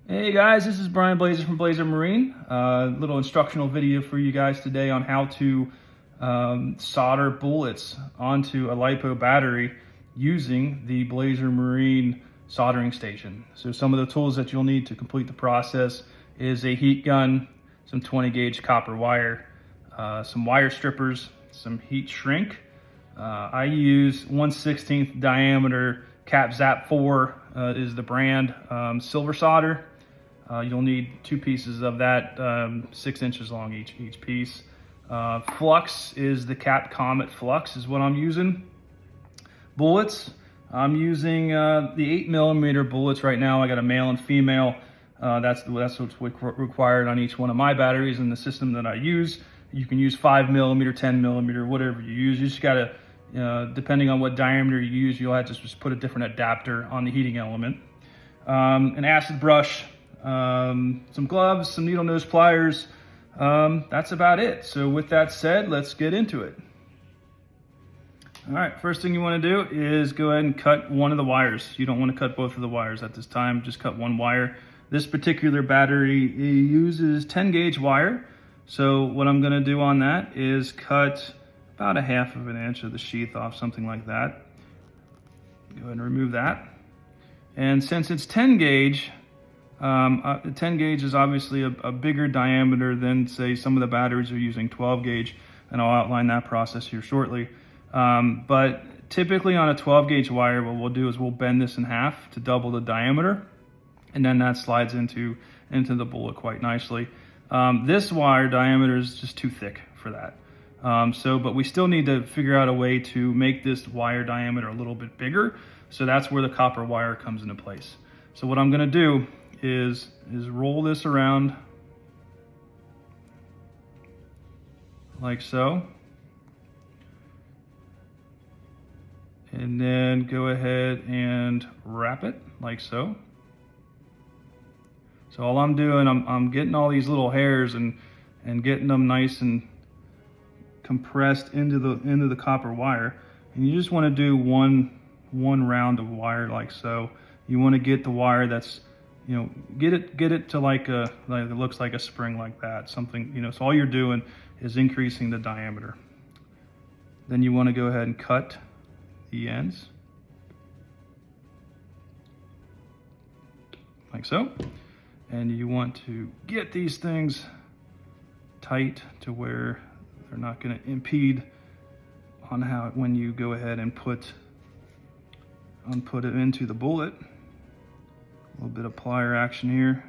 Hey guys, this is Brian Blazer from Blazer Marine. Little instructional video for you guys today on how to solder bullets onto a lipo battery using the Blazer Marine Soldering Station. So some of the tools that you'll need to complete the process is a heat gun, some 20 gauge copper wire, some wire strippers, some heat shrink. I use 1/16 diameter Cap Zap 4 is the brand, silver solder. You'll need 2 pieces of that, 6 inches long each piece. Flux is the Cap Comet Flux is what I'm using. Bullets, I'm using the 8mm bullets right now. I got a male and female. That's what's required on each one of my batteries in the system that I use. You can use 5mm, 10mm, whatever you use. You just gotta, depending on what diameter you use, you'll have to just put a different adapter on the heating element. An acid brush, some gloves, some needle nose pliers. That's about it. So with that said, let's get into it. All right, first thing you want to do is go ahead and cut one of the wires. You don't want to cut both of the wires at this time, just cut one wire. This particular battery uses 10 gauge wire. So what I'm going to do on that is cut about 1/2 inch of the sheath off, something like that. Go ahead and remove that. And since it's 10 gauge, 10 gauge is obviously a bigger diameter than, say, some of the batteries are using 12 gauge, and I'll outline that process here shortly. But typically on a 12 gauge wire, what we'll do is we'll bend this in half to double the diameter, and then that slides into the bullet quite nicely. This wire diameter is just too thick for that. But we still need to figure out a way to make this wire diameter a little bit bigger. So that's where the copper wire comes into place. So what I'm gonna do is roll this around like so. And then go ahead and wrap it like so. So all I'm doing, I'm getting all these little hairs and getting them nice and compressed into the copper wire. And you just want to do one round of wire like so. You want to get the wire that's, get it to like it looks like a spring like that, something, so all you're doing is increasing the diameter. Then you want to go ahead and cut the ends like so. And you want to get these things tight to where they're not going to impede on when you go ahead and put it into the bullet. A little bit of plier action here.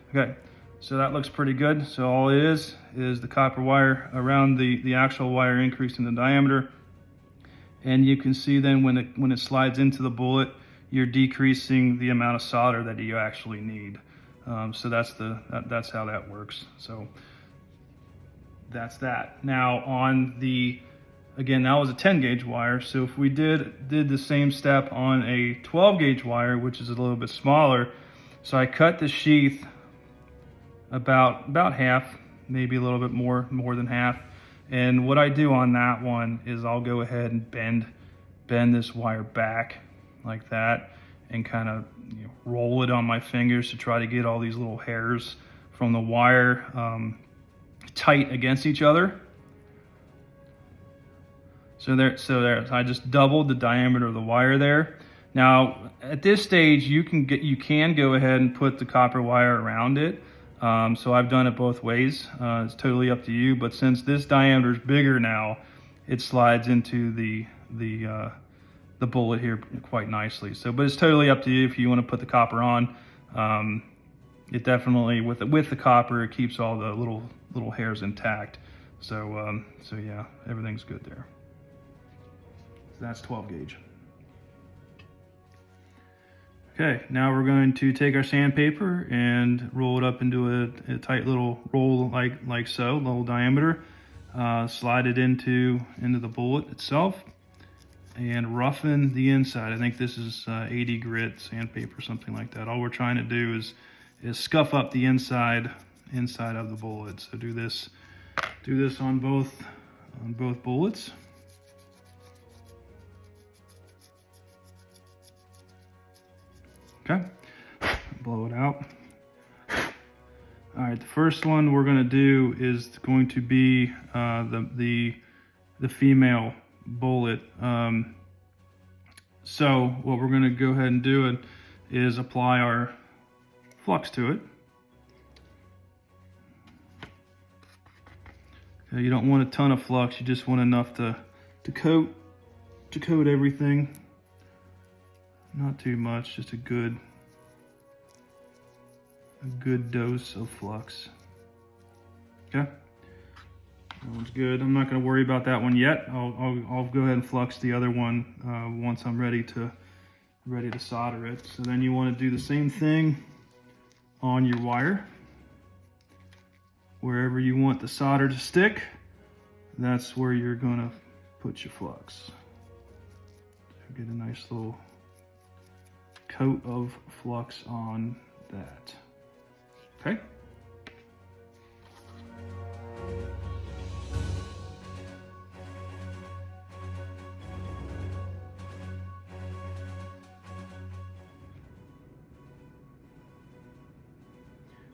Okay, so that looks pretty good. So all it is the copper wire around the actual wire increasing the diameter. And you can see then when it slides into the bullet, you're decreasing the amount of solder that you actually need. So that's how that works. So that's that. Now again, that was a 10 gauge wire. So if we did the same step on a 12 gauge wire, which is a little bit smaller, so I cut the sheath about half, maybe a little bit more than half. And what I do on that one is I'll go ahead and bend this wire back like that and kind of roll it on my fingers to try to get all these little hairs from the wire tight against each other. So there, I just doubled the diameter of the wire there. Now at this stage, you can go ahead and put the copper wire around it. So I've done it both ways. It's totally up to you. But since this diameter is bigger now, it slides into the bullet here quite nicely. So, but it's totally up to you if you want to put the copper on. It definitely with the copper, it keeps all the little hairs intact. So yeah, everything's good there. So that's 12 gauge. Okay, now we're going to take our sandpaper and roll it up into a tight little roll like so, little diameter. Slide it into the bullet itself and roughen the inside. I think this is 80 grit sandpaper, something like that. All we're trying to do is scuff up the inside of the bullet. So do this on both bullets. Okay, blow it out. All right, the first one we're gonna do is going to be the female bullet. So what we're gonna go ahead and do is apply our flux to it. Okay, you don't want a ton of flux, you just want enough to coat everything. Not too much, just a good dose of flux. Okay, that one's good. I'm not going to worry about that one yet. I'll go ahead and flux the other one once I'm ready to solder it. So then you want to do the same thing on your wire. Wherever you want the solder to stick, that's where you're going to put your flux. So get a nice little coat of flux on that. Okay.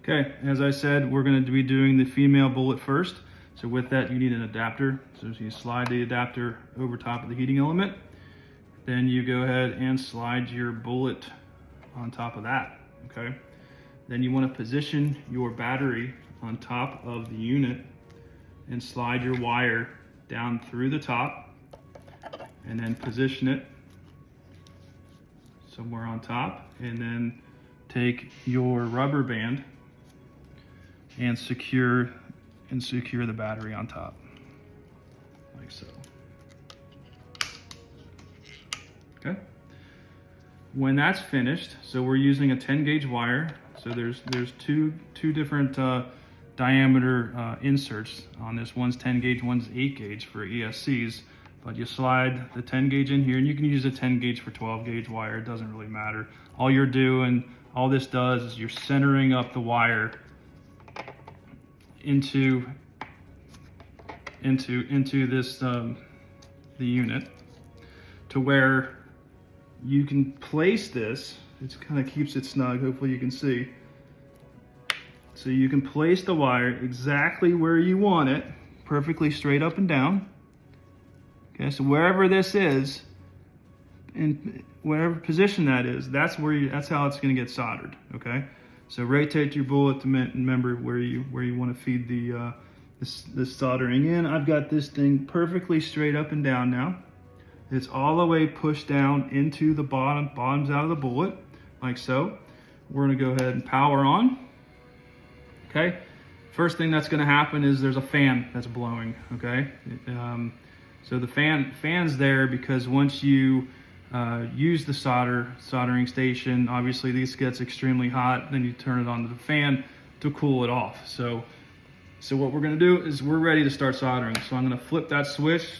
Okay, as I said, we're going to be doing the female bullet first. So with that, you need an adapter. So you slide the adapter over top of the heating element. Then you go ahead and slide your bullet on top of that, okay? Then you want to position your battery on top of the unit and slide your wire down through the top and then position it somewhere on top, and then take your rubber band and secure the battery on top, like so. Okay. When that's finished, so we're using a 10 gauge wire. So there's two different diameter inserts on this. One's 10 gauge, one's 8 gauge for ESCs. But you slide the 10 gauge in here, and you can use a 10 gauge for 12 gauge wire. It doesn't really matter. All you're doing, all this does is you're centering up the wire into this the unit, to where you can place this. It kind of keeps it snug, hopefully you can see. So you can place the wire exactly where you want it, perfectly straight up and down. Okay, so wherever this is, in whatever position that is, that's how it's going to get soldered. Okay, so rotate your bullet to remember where you want to feed the this soldering in. I've got this thing perfectly straight up and down now. It's all the way pushed down into the bottoms out of the bullet, like so. We're gonna go ahead and power on. Okay, first thing that's gonna happen is there's a fan that's blowing, okay? So the fan's there because once you use the soldering station, obviously this gets extremely hot, then you turn it on to the fan to cool it off. So what we're gonna do is we're ready to start soldering. So I'm gonna flip that switch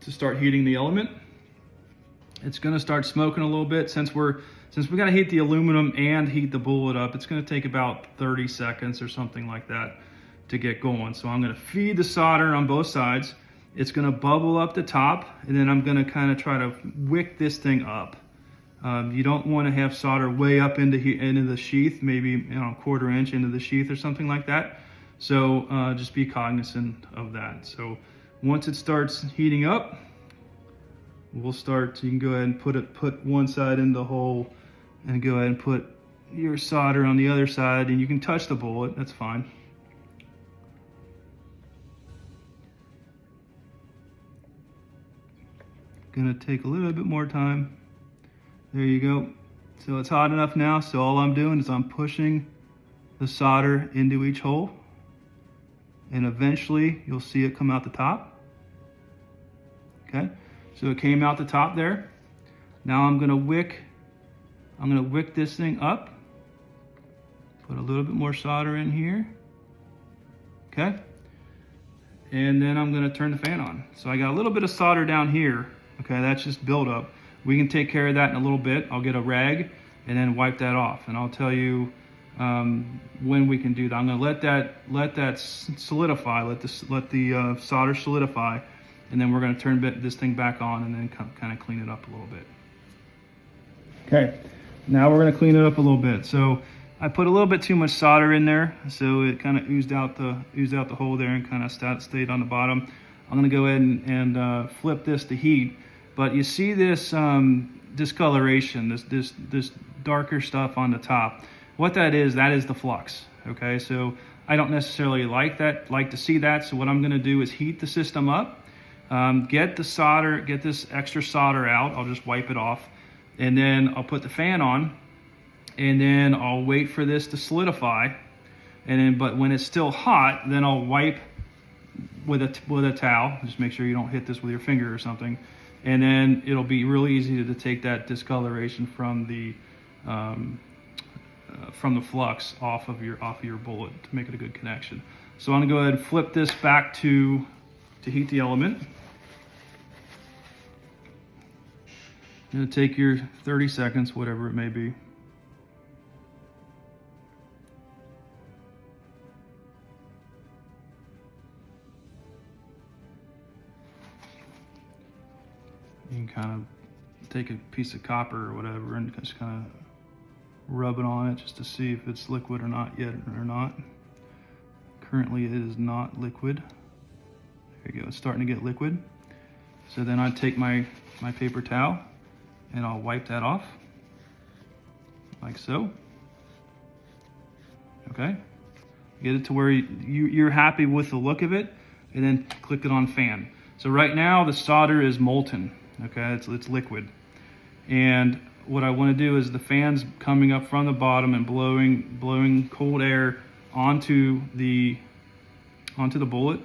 to start heating the element. It's gonna start smoking a little bit. Since we gotta heat the aluminum and heat the bullet up, it's gonna take about 30 seconds or something like that to get going. So I'm gonna feed the solder on both sides. It's gonna bubble up the top, and then I'm gonna kind of try to wick this thing up. You don't wanna have solder way up into the sheath, maybe a quarter inch into the sheath or something like that. So just be cognizant of that. So once it starts heating up, you can go ahead and put one side in the hole and go ahead and put your solder on the other side, and you can touch the bullet, that's fine. Gonna take a little bit more time. There you go. So it's hot enough now, so all I'm doing is I'm pushing the solder into each hole, and eventually you'll see it come out the top. Okay, so it came out the top there. Now I'm gonna wick this thing up. Put a little bit more solder in here. Okay, and then I'm gonna turn the fan on. So I got a little bit of solder down here. Okay, that's just buildup. We can take care of that in a little bit. I'll get a rag and then wipe that off, and I'll tell you when we can do that. I'm gonna let that solidify, let the solder solidify, and then we're gonna turn this thing back on and then kind of clean it up a little bit. Okay, Now we're gonna clean it up a little bit. So I put a little bit too much solder in there, so it kind of oozed out the hole there and kind of stayed on the bottom. I'm gonna go ahead and flip this to heat. But you see this discoloration, this darker stuff on the top. What that is the flux. Okay, so I don't necessarily like to see that. So what I'm gonna do is heat the system up, get this extra solder out. I'll just wipe it off, and then I'll put the fan on, and then I'll wait for this to solidify. And then, but when it's still hot, then I'll wipe with a towel. Just make sure you don't hit this with your finger or something. And then it'll be really easy to take that discoloration from the flux off of your bullet to make it a good connection. So I'm gonna go ahead and flip this back to heat the element. You're gonna take your 30 seconds, whatever it may be. You can kind of take a piece of copper or whatever and just kind of rub it on it just to see if it's liquid or not yet or not. Currently it is not liquid. There you go, it's starting to get liquid. So then I take my paper towel and I'll wipe that off, like so. Okay, get it to where you're happy with the look of it, and then click it on fan. So right now the solder is molten. Okay, it's liquid, and what I want to do is the fan's coming up from the bottom and blowing cold air onto the bullet,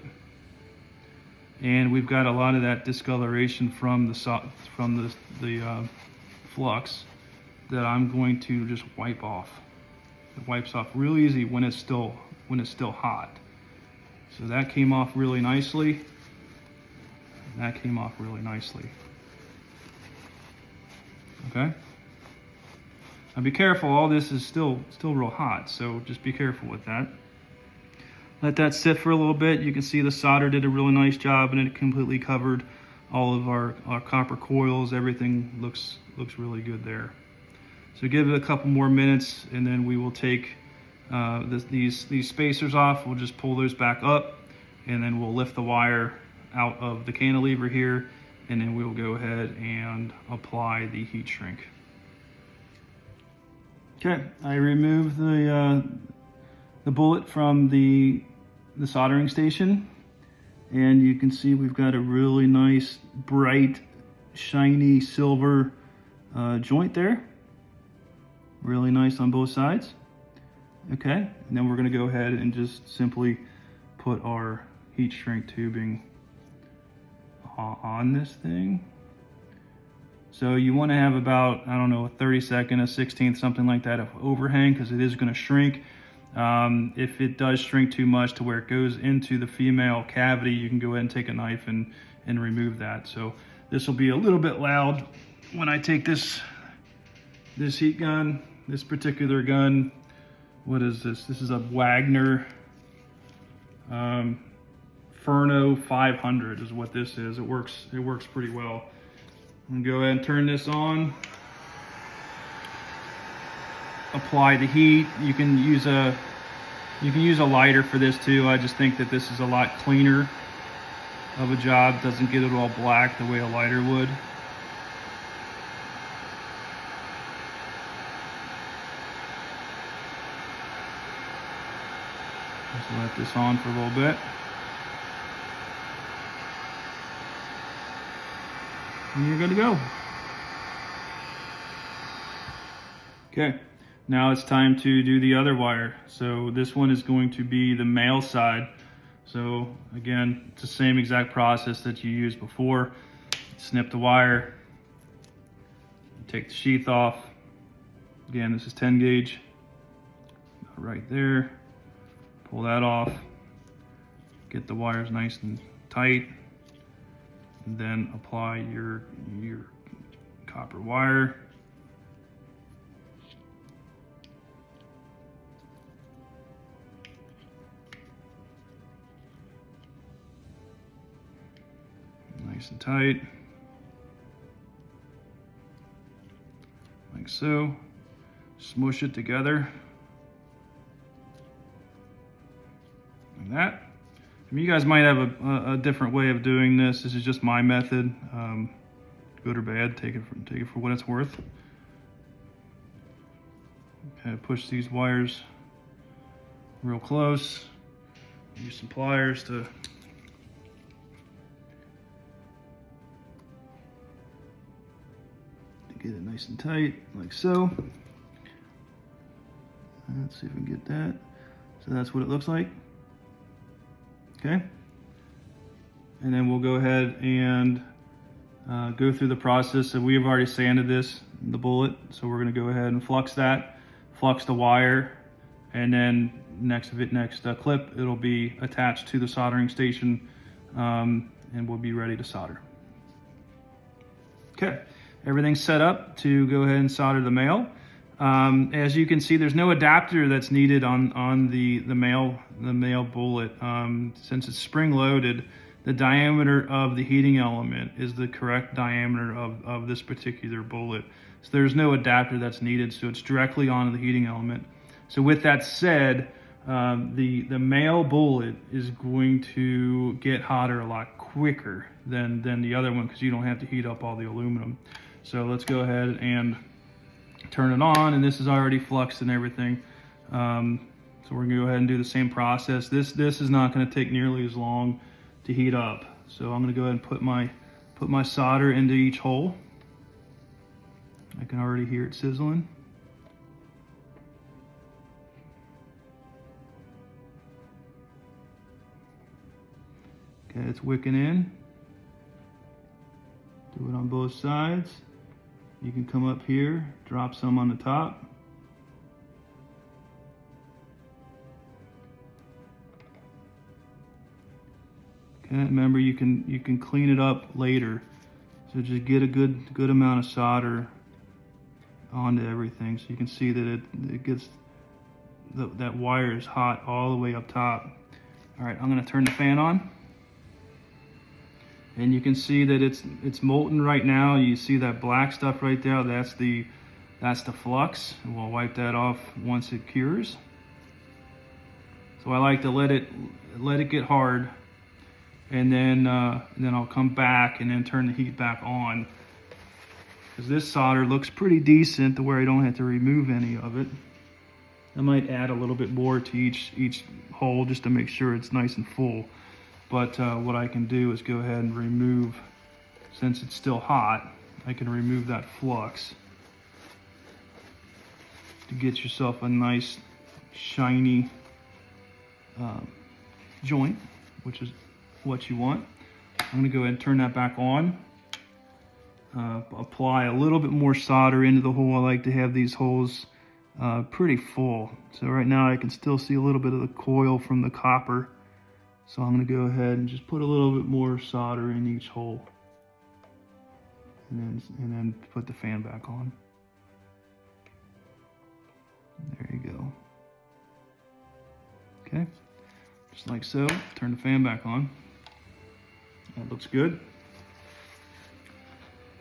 and we've got a lot of that discoloration from the flux that I'm going to just wipe off. It wipes off real easy when it's still hot. So that came off really nicely. That came off really nicely. Okay. Now be careful, all this is still real hot, so just be careful with that. Let that sit for a little bit. You can see the solder did a really nice job, and it completely covered all of our copper coils. Everything looks really good there. So give it a couple more minutes, and then we will take these spacers off. We'll just pull those back up, and then we'll lift the wire out of the cantilever here, and then we'll go ahead and apply the heat shrink. Okay, I removed the bullet from the soldering station, and you can see we've got a really nice, bright, shiny silver joint there. Really nice on both sides. Okay, and then we're gonna go ahead and just simply put our heat shrink tubing on this thing. So you want to have about, I don't know, a 32nd, a 16th, something like that of overhang, because it is going to shrink. If it does shrink too much to where it goes into the female cavity, you can go ahead and take a knife and remove that. So this will be a little bit loud when I take this heat gun, this particular gun. What is this? This is a Wagner Furno 500 is what this is. It works pretty well. I'm gonna go ahead and turn this on. Apply the heat. You can use a lighter for this too. I just think that this is a lot cleaner of a job. Doesn't get it all black the way a lighter would. Just let this on for a little bit. And you're good to go. Okay, now it's time to do the other wire. So this one is going to be the male side. So again, it's the same exact process that you used before. Snip the wire, take the sheath off. Again, this is 10 gauge, right there. Pull that off, get the wires nice and tight, and then apply your copper wire. Nice and tight, like so. smush it together like that. I mean, you guys might have a different way of doing this. This is just my method. Good or bad, take it for what it's worth. Okay, push these wires real close. Use some pliers to get it nice and tight, like so. Let's see if we can get that. So that's what it looks like. Okay. And then we'll go ahead and go through the process. So we have already sanded the bullet. So we're gonna go ahead and flux the wire, and then next clip, it'll be attached to the soldering station, and we'll be ready to solder. Okay, everything's set up to go ahead and solder the male. As you can see, there's no adapter that's needed on the male bullet. Since it's spring loaded, the diameter of the heating element is the correct diameter of this particular bullet. So there's no adapter that's needed, so it's directly onto the heating element. So with that said, the male bullet is going to get hotter a lot quicker than the other one, because you don't have to heat up all the aluminum. So let's go ahead and turn it on, and this is already fluxed and everything. So we're gonna go ahead and do the same process. This is not gonna take nearly as long to heat up. So I'm gonna go ahead and put my solder into each hole. I can already hear it sizzling. Okay, it's wicking in. Do it on both sides. You can come up here, drop some on the top. Okay, remember you can clean it up later. So just get a good amount of solder onto everything, so you can see that it gets that wire is hot all the way up top. All right, I'm gonna turn the fan on. And you can see that it's molten right now. You see that black stuff right there, that's the flux. And we'll wipe that off once it cures. So I like to let it get hard, and then I'll come back and then turn the heat back on, because this solder looks pretty decent to where I don't have to remove any of it. I might add a little bit more to each hole just to make sure it's nice and full. But what I can do is go ahead and remove, since it's still hot, I can remove that flux to get yourself a nice shiny joint, which is what you want. I'm gonna go ahead and turn that back on. Apply a little bit more solder into the hole. I like to have these holes pretty full. So right now I can still see a little bit of the coil from the copper. So I'm gonna go ahead and just put a little bit more solder in each hole, and then put the fan back on. There you go. Okay, just like so. Turn the fan back on. That looks good.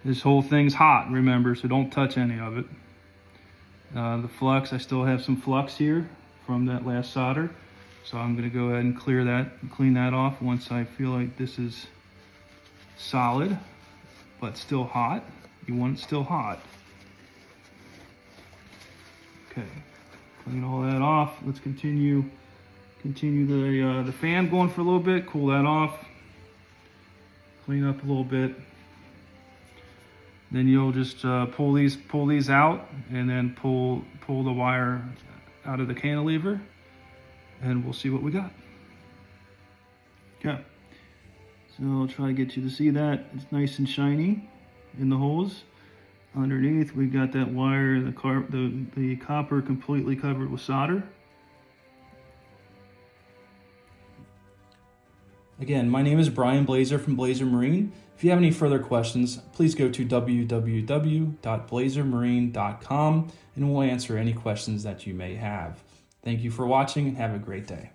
This whole thing's hot, remember, so don't touch any of it. The flux, I still have some flux here from that last solder. So I'm gonna go ahead and clean that off once I feel like this is solid, but still hot. You want it still hot. Okay, clean all that off. Let's continue the fan going for a little bit, cool that off, clean up a little bit. Then you'll just pull these out, and then pull the wire out of the cantilever, and we'll see what we got. Okay, so I'll try to get you to see that. It's nice and shiny in the holes. Underneath, we got that wire, the copper completely covered with solder. Again, my name is Brian Blazer from Blazer Marine. If you have any further questions, please go to www.blazermarine.com and we'll answer any questions that you may have. Thank you for watching and have a great day.